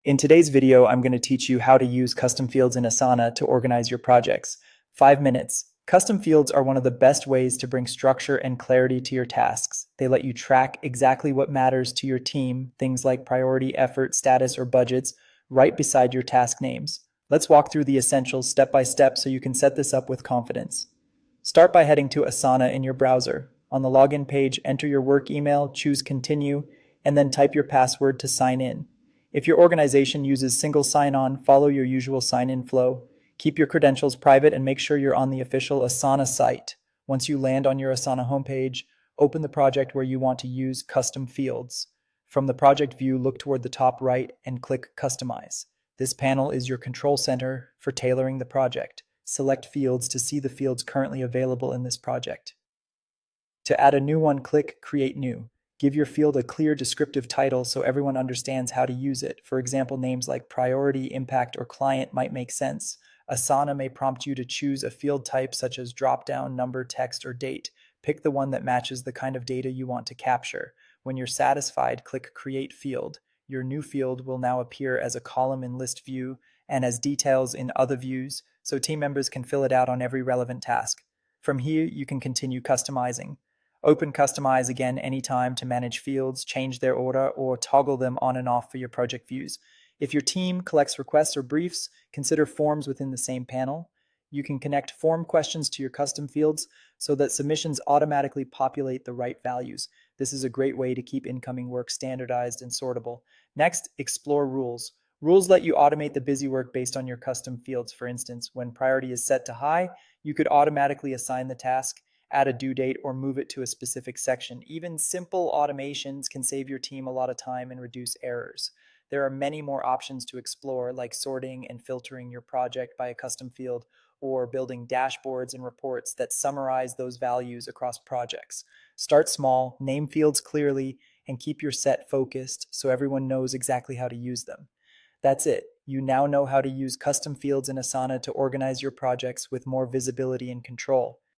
In today's video, I'm going to teach you how to use custom fields in Asana to organize your projects. 5 minutes. Custom fields are one of the best ways to bring structure and clarity to your tasks. They let you track exactly what matters to your team, things like priority, effort, status, or budgets, right beside your task names. Let's walk through the essentials step by step so you can set this up with confidence. Start by heading to Asana in your browser. On the login page, enter your work email, choose Continue, and then type your password to sign in. If your organization uses single sign-on, follow your usual sign-in flow. Keep your credentials private and make sure you're on the official Asana site. Once you land on your Asana homepage, open the project where you want to use custom fields. From the project view, look toward the top right and click Customize. This panel is your control center for tailoring the project. Select fields to see the fields currently available in this project. To add a new one, click Create New. Give your field a clear descriptive title so everyone understands how to use it. For example, names like priority, impact, or client might make sense. Asana may prompt you to choose a field type such as drop-down, number, text, or date. Pick the one that matches the kind of data you want to capture. When you're satisfied, click Create Field. Your new field will now appear as a column in List View and as details in other views, so team members can fill it out on every relevant task. From here, you can continue customizing. Open Customize again anytime to manage fields, change their order, or toggle them on and off for your project views. If your team collects requests or briefs, consider forms within the same panel. You can connect form questions to your custom fields so that submissions automatically populate the right values. This is a great way to keep incoming work standardized and sortable. Next, explore rules. Rules let you automate the busy work based on your custom fields. For instance, when priority is set to high, you could automatically assign the task, add a due date, or move it to a specific section. Even simple automations can save your team a lot of time and reduce errors. There are many more options to explore, like sorting and filtering your project by a custom field, or building dashboards and reports that summarize those values across projects. Start small, name fields clearly, and keep your set focused so everyone knows exactly how to use them. That's it. You now know how to use custom fields in Asana to organize your projects with more visibility and control.